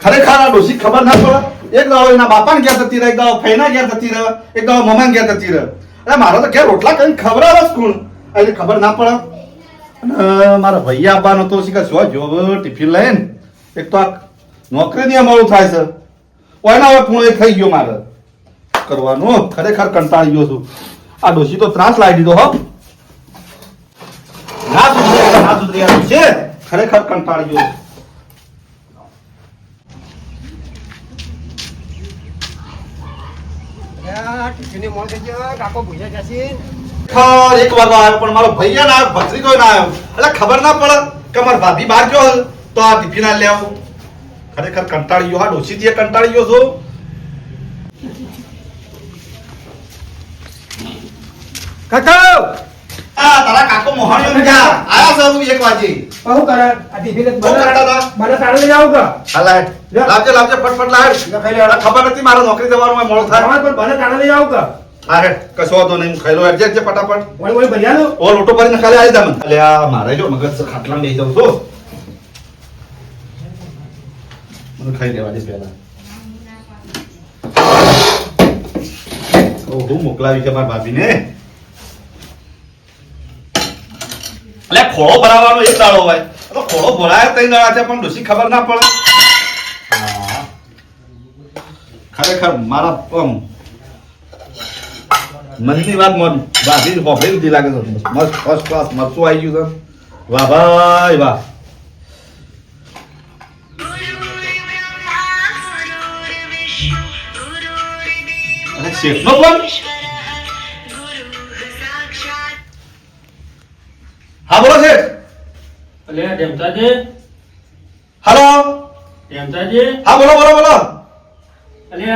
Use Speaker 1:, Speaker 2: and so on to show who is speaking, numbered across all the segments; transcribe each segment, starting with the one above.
Speaker 1: ખરેખર આ ડોશી ખબર ના પડે. એક દાડો એના બાપાને ઘેર જતી રહે, એક દાડો ફઈના ઘેર જતી રહે, એક દાડો મમાને ઘેર જતી રહે. અરે મારો તો ઘેર રોટલા કરીને ખબર આવે કોણ એટલે ખબર ના પડે. અને મારા ભાઈ આવવાનો તો શીખા શું જોબ ટિફિન લઈને એક તો આ નોકરી ની અમારું થાય છે. કોઈના હવે પૂર્ણ થઈ ગયો મારે કરવાનું. ખરેખર કંટાળી ગયો છું. આ ડોશી તો ત્રાસ લાવી દીધો હો. ના સુધરી છે. ખરેખર કંટાળી ગયો. એક વાર આવ્યો પણ મારો ભૈયા ના આવ્યો, ભત્રીજો ના આવ્યો. એટલે ખબર ના પડે કે મારા ભાભી બહાર ગયો તો આ ટિફિન આ લેવું. ખરેખર કંટાળી ગયો. હા ડોશી થી કંટાળી ગયો છું.
Speaker 2: કાકા
Speaker 1: આ તારા કાકો મોહણીઓ ને જા આયા છે તું 1 વાગે.
Speaker 2: બહુ કરે આ ટિફિન
Speaker 1: બહુ કરડા હતા.
Speaker 2: મને તાળે જાવ કે
Speaker 1: હા લાઈટ લાવજે ફટફટ લાઈટ. ખબર નથી મારે નોકરી જવાનું હોય, મોડું થાય.
Speaker 2: પણ મને તાળે જાવ કે
Speaker 1: અરે કશો વાંધો નહીં. ખાઈ લો એડજસ્ટ ફટાફટ.
Speaker 2: ઓય ભૈયા લો
Speaker 1: ઓ લોટો ભરીને ખાલી આવી જા મને. અલે આ મારે જો મગજ ખાટલામાં બેસી જાઉં છું. મને ખાઈ લેવા દે પહેલા. હું મોકલાવી છે મારા ભાભીને. અલે ખોળો ભરાવાનો એક દાડો હોય તો ખોળો ભરાય 3 દાડા છે પણ ડોશી ખબર ના પડે. હા ખરેખર મારા મનની વાત ભાભી હોભળી દીધી લાગે છે. મસ્ત ફર્સ્ટ ક્લાસ મરચું આવી ગયું છે. વાહ ભાઈ વાહ. અરે શેઠનો ફોન. હા બોલો શેઠ.
Speaker 3: અલે ડેમતાજી.
Speaker 1: હાલો.
Speaker 3: ડેમતાજી.
Speaker 1: હા બોલો બોલો બોલો.
Speaker 3: અલે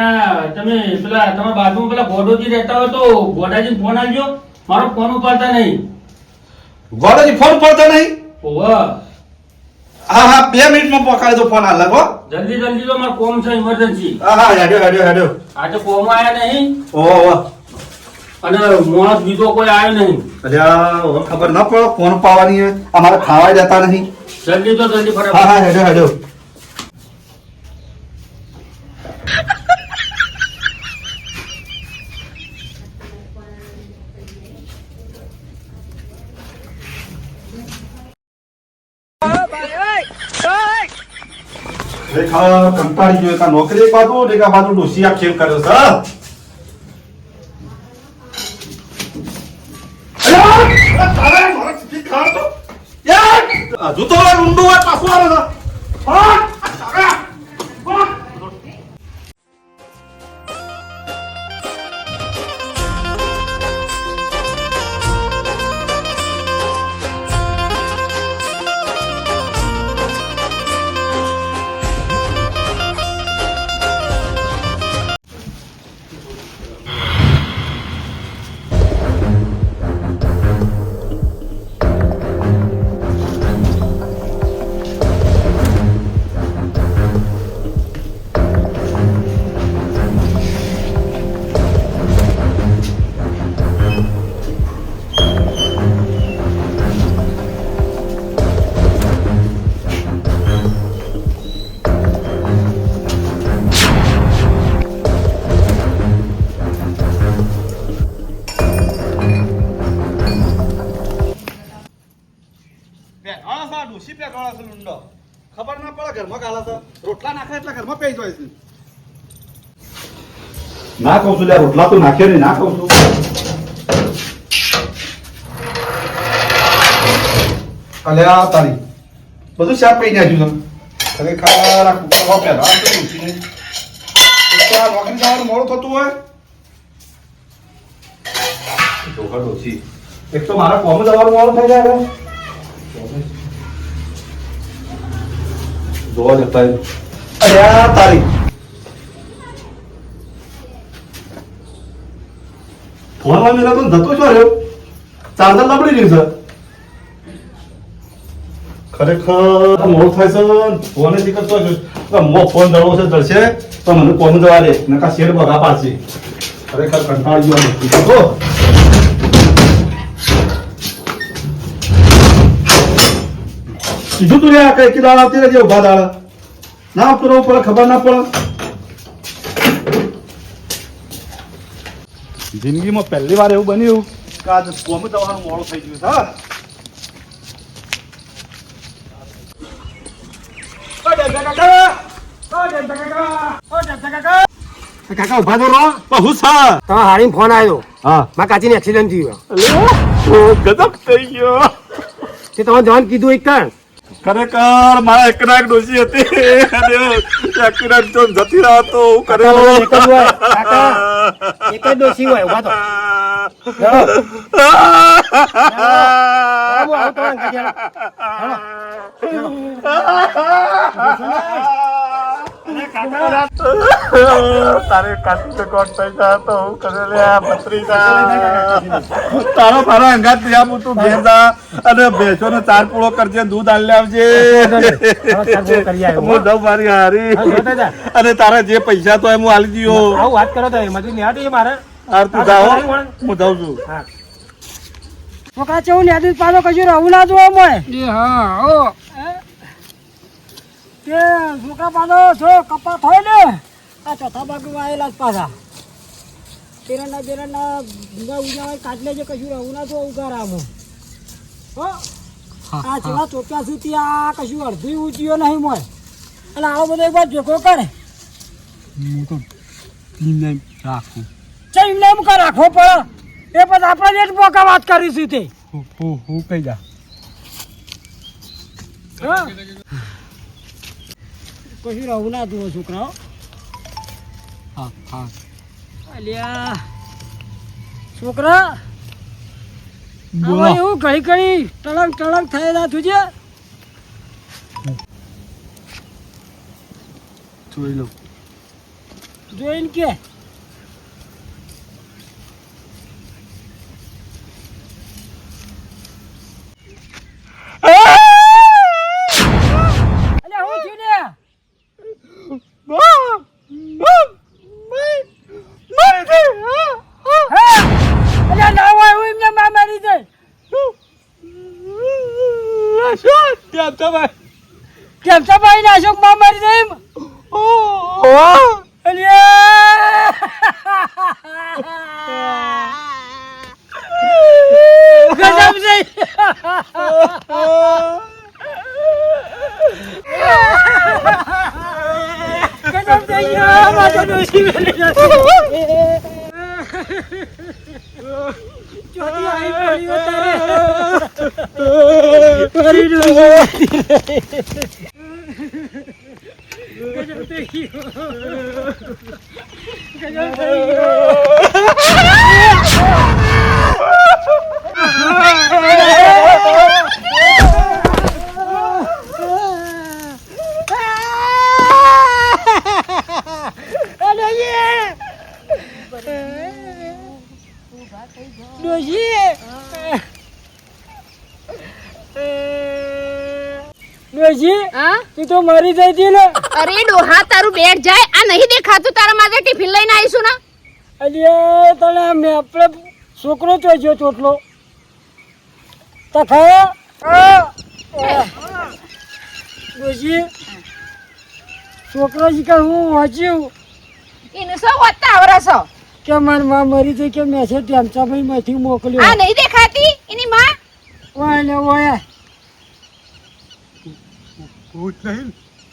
Speaker 3: તમે પેલા તમારા બાજુમાં પેલા ગોડોજી રહેતા હોય તો ગોડાજીને ફોન આવજો. મારો ફોન ઉપાડતા નહીં.
Speaker 1: ગોડાજી ફોન પડતા નહીં.
Speaker 3: ઓવા
Speaker 1: હા હા 2 મિનિટમાં પકડાય તો ફોન હાલ લાગો.
Speaker 3: જલ્દી જલ્દી તો મારો કોમ છે ઇમરજન્સી.
Speaker 1: હા હા હેડ્યો.
Speaker 3: આજે કોમ આયા નહીં
Speaker 1: ઓહો
Speaker 3: અને માણસ બીજો કોઈ આવ્યો નહીં.
Speaker 1: અરે ખબર ના પડે ફોન પાવાની હે. અમારે ખાવા જતા નહીં.
Speaker 3: જલ્દી તો જલ્દી
Speaker 1: હા
Speaker 3: ફટાફટ.
Speaker 1: હા હેડ્યો. ખરેખર કંટાળી ગયો. એક નોકરી એક બાજુ ને એક આ બાજુ ડોશી આ ખેલ કર્યો છે. હજુ તો ઊંડું હોય પાછું આવે છે. ખબર ના પડે ઘરમાં ગાલા છે. રોટલા નાખે એટલે ઘરમાં પેઈ જાય છે. ના કહું છું રોટલા તો નાખ્યો નહીં. ના કહું છું. અલે આ તારી બધું શાક પી નાખ્યું છે. ખરેખર આ કુકર પહેલા તો ઉઠીને નોકરી જવાનું મોડું થતું હોય. ઓછી એક તો મારા કોમ જવાનું મોડું થઈ જાય. જોવા જતા અરે તારી ફોન માં મેલા તો જતો છો રહ્યો. ચાર્જર લબડી રહ્યું છે. ખરેખર મોડું થાય છે. ફોને દિક્કત તો ફોન જળવો છે જળશે તો મને કોમ જવા દે નકા શેર બગા પાડશે. ખરેખર કંટાળી ગયો. કીધું તું રે કઈ દાળ આવતી રહેજે ઉભા દાળ. ના ઉતરવું પડે ખબર ના પડે. જિંદગીમાં પહેલી વાર એવું બન્યું કે આજ ગોમી દવાનું મોડું થઈ ગયું છે. હા
Speaker 2: કાકા ઉભા તો રહો.
Speaker 1: બહુ સર.
Speaker 2: તમારા હારીને ફોન આવ્યો.
Speaker 1: હા
Speaker 2: મારા કાચીને એક્સિડન્ટ થયો.
Speaker 1: ગજબ થઈ ગયો.
Speaker 2: તે તમે જવાન કીધું એક કણ.
Speaker 1: ખરેખર મારા એકના એક ડોસી હતી અને એક્સિડન્ટ તો જતી રહ્યો તો હું કર્યો.
Speaker 2: એક જ હોય કાકા, એક જ ડોશી હોય. ઉભા તો હું આવું તમારા કાચી.
Speaker 1: તારે કાચી કોટ પૈસા તો હું કરે લે ભત્રીજા. તારો મારા અંગાત ત્યાં હું તું ઘેર જા અને ભેંસો નો ચાર પૂળો કરજે, દૂધ આલી આવજે. હું દઉં મારી હારી. અને તારા જે પૈસા તો એમ હું આલી દીધો.
Speaker 2: આવું વાત કરો તો મજૂર નહીં આવતી મારે.
Speaker 1: હાર તું જાઓ, હું જાઉં છું.
Speaker 4: છોકરા ચેવું લેતું પાછો કશું રહું ના જોવા મળે. તે છોકરા પાછો છો કપા થાય ને આ ચોથા બાજુ આવેલા જ પાછા બેરંડા ભૂંગા ઉજાવાય કાઢલે જે કશું રહું ના જોવા ઉગારામાં. હો આ જેવા ચોક્યા સુધી આ કશું અડધી ઊંચીઓ નહીં મળે. એટલે આવો બધો એક વાર ભેગો કરે ચમ નામ કા રાખવો પડે. એ પછી આપણે જ પોકા વાત કરીશું તે.
Speaker 2: હું કઈ જા.
Speaker 4: હા કશું રહું ના જુઓ છોકરાઓ.
Speaker 2: હા
Speaker 4: અલ્યા છોકરા આમાં એવું ઘડી ઘડી ટળંગ થયેલા તુજે.
Speaker 2: જોઈ લો.
Speaker 4: જોઈને કે અલ્યા હું થયું ને? હા? અલ્યા ના હોય એવું એમને માં મારી જાય. કેમ છો ભાઈ ને અશોક માં મારી જાય એમ? અલ્યા ગજબ છે. ગજબ થઈ ગયો મારો ડોશી વેલી જતી. ચોથી આવી પડી વધારે મારી ડોશી ગજબ થઈ ગયો. ગજબ થઈ
Speaker 5: હા?
Speaker 4: તું તો મરી જઈ હતી ને.
Speaker 5: અરે ડોહા તારું બેગ જાય આ નહીં દેખાતું તારા માટે ટિફિન લઈને આવીશું ને.
Speaker 4: અલ્યા તને મેં આપણે છોકરો ચોજ્યો ચોટલો તો ખાયા ડોશી છોકરો શીખર હું વાંચ્યું
Speaker 5: એને શું વાંચતા આવડે છો?
Speaker 4: કે મારી માં મરી જઈ કે મેસેજ ટેન્શાભાઈ માંથી મોકલ્યો.
Speaker 5: આ નહીં દેખાતી એની માં?
Speaker 4: ઓય લે ઓય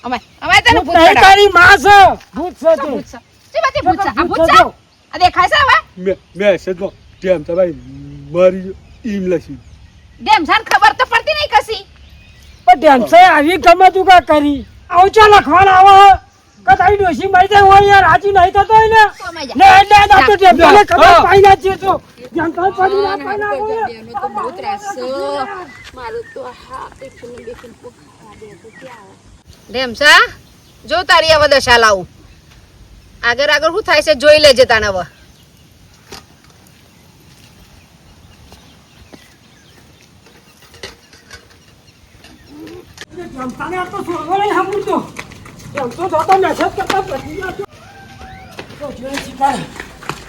Speaker 5: અમે તને ભૂત
Speaker 4: નહીં
Speaker 5: ચડાવ.
Speaker 4: તારી માં છે ભૂત છે તે.
Speaker 5: ભૂત છે. શી વાતે ભૂત છે? આ ભૂત છે? આ દેખાય છે હવે? ડેમસાન ખબર તો પડતી નહીં કશી.
Speaker 4: પણ ટેન્શન આવી ગમે તું કા કરી આવું ચા લખવાના આવો કે તારી ડોશી મરી જાય હોય યાર રાજી નહીં થતો હોય ને
Speaker 5: સમય જા.
Speaker 4: ને એટલે આ તો ટેન્શન ખબર પાઈ ના છે તો ટેન્શન પડી ના પાઈ ના હોય.
Speaker 5: એનો તો બહુ ત્રાસ છે. મારું તો હા ટિફિન બેફિન ડેમસા જો તારી હવે દશા લાવું. આગળ શું થાય છે જોઈ લેજે તાને હવે.
Speaker 4: ટેન્શન આ તો છોડવો નહીં સાંભળતો એમ તો થતો મેસેજ કરતા પડી ગયો તો જોઈ શીખાય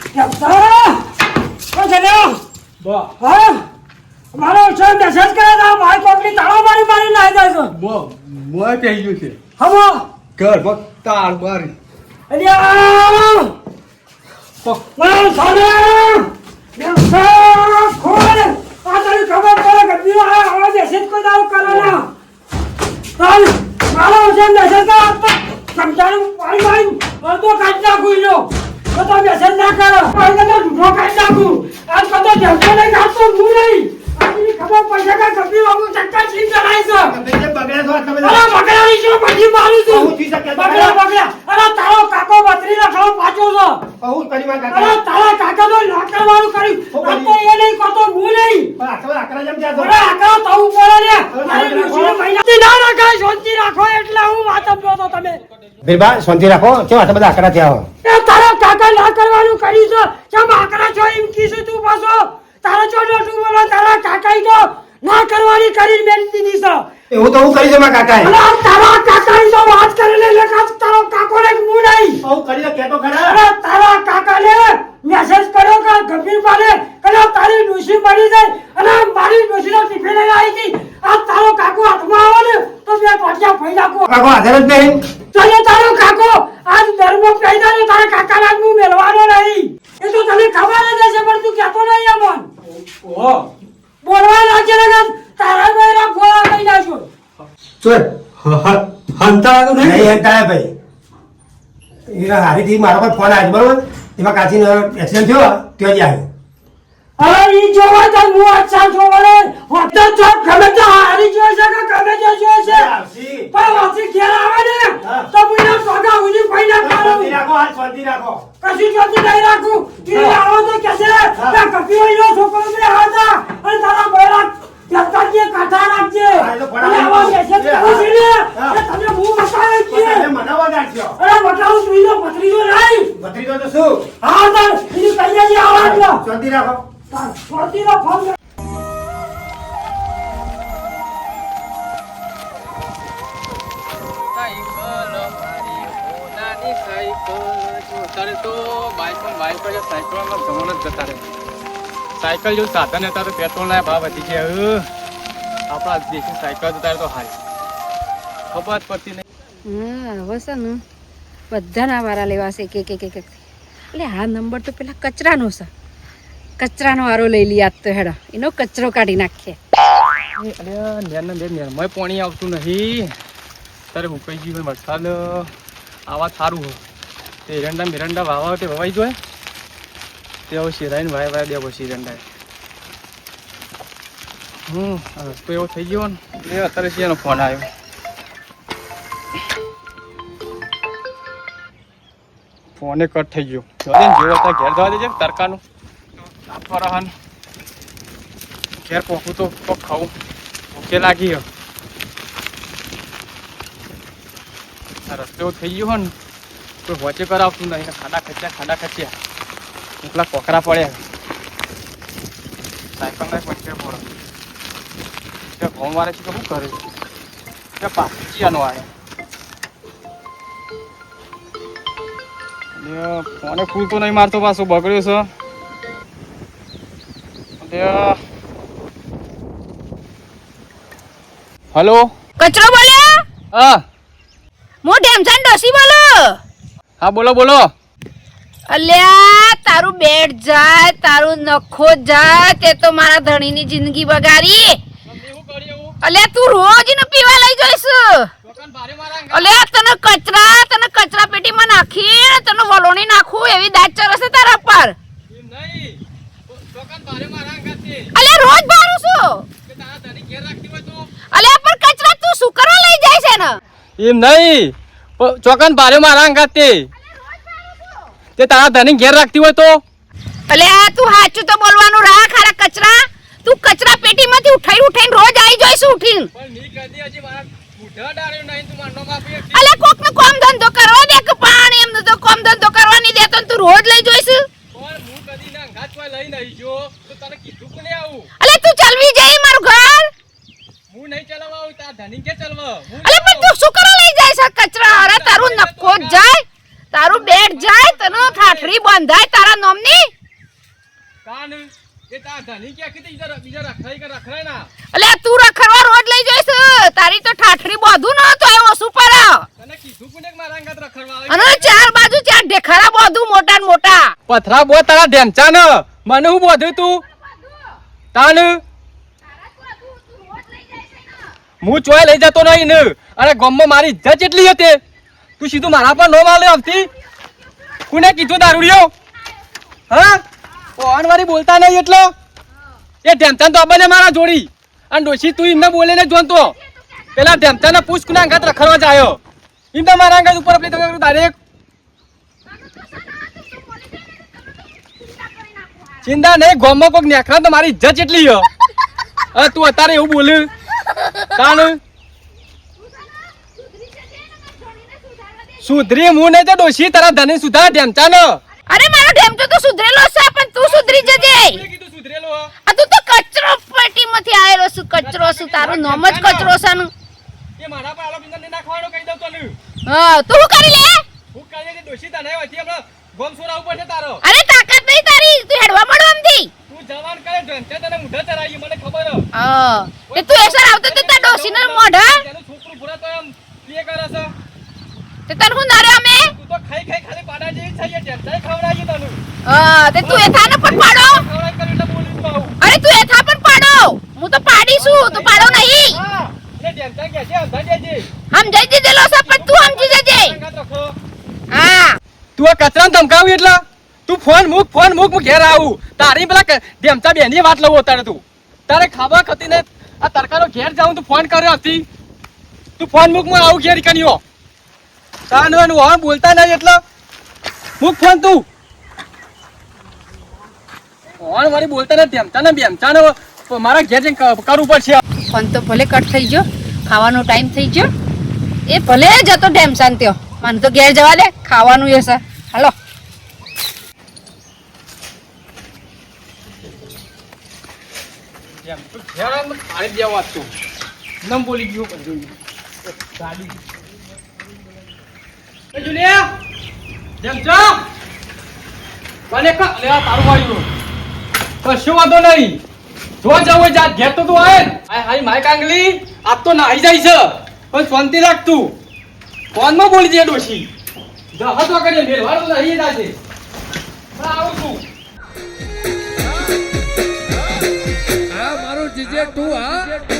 Speaker 4: ટેન્શન ઓ જલ્યો હા મારો છે મેસેજ કરે તો મારી કોકની તાળો મારી લાવી જાય છે
Speaker 2: મોય કહી ગયું છે.
Speaker 4: હમો
Speaker 2: ઘરમાં તાર મારી
Speaker 4: અલ્યા મારા સાલા બેસા ખોલ આ તારી ખબર પડે કે બીજો આ આવાજ હશે જ કોઈ દાવ કરવાના ચાલ મારો છે મેસેજ ના આપતા સમજાણું પાણી પાણી તો કાઢી નાખું ઈનો તો તો મેસેજ ના કરો પાણી તો ઢૂંઢો કાઢી નાખું આજ કતો જમતો નહીં ખાતો હું નહીં આની ખબર પડશે કે કપી વાગું ચક્કા છીન કરાય છે
Speaker 1: બગડ્યા છો તમે
Speaker 4: અરે બગડાની શું પછી મારું છું
Speaker 1: હું જી શકે
Speaker 4: બગડા અરે તારો કાકો બત્રી રાખો પાછો છો
Speaker 1: હું કરી માં
Speaker 4: અરે
Speaker 1: કાકા
Speaker 4: તારા કાકા તો લાકડ વાળું કર્યું આ તો એ નહીં કરતો હું નહીં
Speaker 1: પણ આકરા જેમ ત્યાં
Speaker 4: અરે આકરા થવું પડે ને મારી ડોશીને મહિના ના રાખાય શાંતિ રાખો એટલે હું વાત આપજો તો તમે
Speaker 2: બેબા શાંતિ રાખો કેમ આટલા બધા આકરા થયા હો
Speaker 4: એ તારા કાકા ના કરવાનું કર્યું છે કેમ આકરા છો એમ કીધું તું પાછો તારા છો તું બોલો તારા કાકા તો ના કરવાની કરીને મેલી દીધી છે
Speaker 2: એવું તો હું કરી છે મારા કાકાએ
Speaker 4: અરે તારા કાકાની તો વાત કરીને લેખા તારો કાકો ને હું નહીં
Speaker 1: હું કરી કેતો ખરા
Speaker 4: અરે તારા કાકાને મેસેજ કર્યો કે ગંભીર પાડે કે તારી ડોશી મરી જાય અને મારી ડોશીનો ટિફિન લઈને આવી હતી આ તારો કાકો હાથમાં આવે ને તો બે પાટિયા ફઈ નાખો
Speaker 2: કાકો આધાર જ નહીં
Speaker 4: તને તારો કાકો આજ ધર્મ કહી દે તારા કાકાને આજ હું મેળવાનો નહીં એ તો તને ખબર જ હશે પણ તું કહેતો નહીં અમન
Speaker 3: ઓ
Speaker 4: બોલવા લાગે ને તારા બેરા ગોળા કહી નાખો
Speaker 2: ચોર
Speaker 3: હંતા તો
Speaker 2: નહીં હંતાયા ભાઈ એ હારીથી મારો પર ફોન આવ્યો બરોબર એમાં કાચીનો એક્સિડન્ટ થયો ત્યાં જ આવ્યો
Speaker 4: અરે ઈ જોવા તો હું અચ્છા જોવાને હોતા તો ગમે તો હારી જોઈ છે કે ગમે તે જોઈ છે પણ વાસી ઘેર આવે ને તો મુના પગા ઉની પૈના કાઢું
Speaker 1: રાખો હાલ શાંતિ રાખો
Speaker 4: કશું જોતી નહીં રાખું ઈ આવો તો કેસે કે કપી હોઈનો છોકરો બે હતા અને તારા બૈરા જતા કે કાઠા રાખજે અને આવો કેસે પૂછી લે કે તમે હું બતાવે છે
Speaker 1: તમે મનાવા ગાડ્યો
Speaker 4: અરે બતાવું તું નો પથરીઓ નહીં
Speaker 1: ભત્રીજો તો શું
Speaker 4: હા તો ઈ કહીએ છે આવાજ લો
Speaker 1: શાંતિ રાખો
Speaker 4: પથરીનો ફોન
Speaker 6: સાયકલ જેવું સાધન હતા તો પેટ્રોલ ના ભાવ વધી ગયા આપણા દેશની સાયકલ હતા તો હારી ખબર જ પડતી નહીં
Speaker 5: હા હવે છે ને બધાના વારા લેવાશે કે એટલે આ નંબર તો પેલા કચરાનો છે કચરાનો વારો લઈ લઈએ આજ તો હેડો એનો કચરો કાઢી નાખીએ
Speaker 6: અરે નેરમય પાણી આવતું નહીં તારે હુકાઈ ગયું હોય વરસાદ આવા સારું હોય તે એરંડા મિરંડા વાવા તે વવાઈ જાય તે હવે શેરાઈને વાય વાય દેવો શેરંડા રસ્તો એવો થઈ ગયો ને એ અત્યારે શેનો ફોન આવ્યો ફોને કટ થઈ ગયો જેવો હતા ઘેર જવા દેજે તરકાનું ફરહાન ઘેર પોખું તો કોક ખાવું ભૂખે લાગી ગયો આ રસ્તો એવો થઈ ગયો હોય ને કોઈ વચ્ચે કરાવતું નહીં ખાડા ખચ્યા એટલા કોકરા પડ્યા સાયકલ ના પંચર પડે ત્યાં ઘઉં મારે છે કે શું કરે છે ત્યાં પાકીયાનો આવ્યો ફોને ફૂલ તો નહીં મારતો પાછું બગડ્યો છે હલો
Speaker 5: કચરો બોલ્યા
Speaker 6: હા
Speaker 5: હું ઢેમસાન ડોસી બોલો
Speaker 6: હા બોલો
Speaker 5: અલ્યા તારું બેટ જાય તારું નખો જાય તે તો મારા ધણીની જિંદગી બગાડી અલ્યા તું રોજ ને પીવા લઈ જઈશ અલ્યા તને કચરા પેટીમાં નાખી તને વલોણી નાખું એવી દાંત ચરસે તારા પર અલ્યા રોજ ભારું છું અલ્યા પણ કચરા તું શું કરવા લઈ જાય છે ને
Speaker 6: એમ નહીં ચોકન ભારે મારા અંગાતે તે તારા ધણી ઘેર રાખતી હોય તો
Speaker 5: અલ્યા તું સાચું તો બોલવાનું રાખ હારા કચરા તું કચરા પેટીમાંથી ઉઠાઈને રોજ આવી જોઈશ ઉઠીને અલ્યા કોક નો કામ ધંધો કરવા દે કે પાણી એમ તો કામ ધંધો કરવા નહીં દેતો તું રોજ લઈ જોઈશ અલ્યા તું ચલવી જઈ મારું ઘર અલ્યા પણ તું શું કરવા લઈ જાય છે કચરા અરે તારું નખો જાય તારું બેટ જાય તને ઠાઠરી બંધાય તારા નામની
Speaker 6: એ તાર ધણી કે કીધી બીજા રખડાઈ કે રખડાય ના
Speaker 5: અલ્યા તું રખડવા રોજ લઈ જઈશ તારી તો ઠાઠરી બોધું ન તો એ ઓછું પડે
Speaker 6: તને કીધું કોને કે મારા અંગાત રખડવા આવે
Speaker 5: અને ચાર બાજુ ચાર ઢેખરા બોધું મોટા ને મોટા
Speaker 6: પથરા બો તારા ઢેમચા ન મને હું બોધ્યું તું તાન હું ચોય લઈ જતો નહીં ને અરે ગમમાં મારી ઇજ્જત જેટલી હતી તું સીધું મારા પર નો માલે આવતી કોને કીધું દારૂડિયો હા ઓનવારી બોલતા નહીં એટલો એ ઢેમચાન તો અબને મારા જોડી અને ડોશી તું એમને બોલે ને જોનતો પેલા ઢેમચાને પૂછ કોના અંગાત રખડવા જાયો એમ તો મારા અંગાત ઉપર આપલી તમે ડાયરેક્ટ ચિંતા નહીં ગોમમાં કોઈક નેખરા તો મારી ઇજ્જત જેટલી હો હવે તું અત્યારે એવું બોલ તાણ સુધરી હું નહીં તો ડોશી તારા ધણી સુધાર ઢેમચાનો
Speaker 5: અરે મારો ઢેમચો તો સુધરેલો છે પણ તું સુધરી જજે
Speaker 6: કીધું સુધરેલો હો
Speaker 5: આ તું તો કચરો પેટીમાંથી આવેલો છું કચરો છું તારું નામ જ કચરો છે ને
Speaker 6: એ મારા પર આલો બિંદર ને નાખવાનો કહી દઉં તને
Speaker 5: હા તું શું કરી લે
Speaker 6: હું કહી દે ડોશી તને હોયથી હમણાં ગોમ સોરાવું પડશે તારો
Speaker 5: અરે તાકાત નહીં તારી તું હેડવા મળો આમથી
Speaker 6: તું જવાન કરે ઢંચે તને મુઢા ચરાવી મને ખબર હે
Speaker 5: હા તે તું એસર આવતો તો તાર ડોસીને મોઢા
Speaker 6: તેનું છોકરું પૂરા તો એમ પ્લે કરે છે
Speaker 5: તે તને હું નારે અમે
Speaker 6: તું તો ખાઈ ખાઈ ખાલી પાડા જેવી થઈ છે ઢંચાઈ ખવડાવી તને
Speaker 5: હા તે તું એથાને પણ પાડો
Speaker 6: ખવડાવી કરી એટલે બોલી તું આવું
Speaker 5: અરે તું એથા પણ પાડો હું તો પાડીશું તું પાડો નહીં
Speaker 6: હા એટલે ઢંચાઈ કે છે અંધા દેજે
Speaker 5: સમજાઈ દીધેલો છે પણ તું સમજી જજે
Speaker 6: અંગાત રાખો
Speaker 5: હા
Speaker 6: તું આ કચરાને ધમકાવી એટલે તું ફોન મૂક હું ઘેર આવું તારી પેલા ઢેમચા બેની વાત લઉં અત્યારે તું તારે ખાવા ખતી ને આ તરકારો ઘેર જાઉં તું ફોન કર્યો હતી તું ફોન મૂક હું આવું ઘેર કન્યો તાનું હવે બોલતા નહીં એટલે મૂક ફોન તું ફોન વાળી બોલતા ને ઢેમચા ને બેમચા ને મારા ઘેર જઈને કરવું પડશે
Speaker 5: ફોન તો ભલે કટ થઈ ગયો ખાવાનો ટાઈમ થઈ ગયો એ ભલે જતો ઢેમસાન ત્યો મને તો ઘેર જવા દે ખાવાનું હશે હાલો
Speaker 6: બોલી ગયું ગાડી તારું વાળ્યું કશું વાંધો નહીં જો જવું જા ઘેર તો તું આવે હાઈ માય કાંગલી આપ તો નાહી જાય છે પણ શાંતિ રાખ તું ફોનમાં બોલી દે ડોશી જહત વગર મેળવાનું નહીં દાજે આવું છું
Speaker 7: મારું જીજે તું હા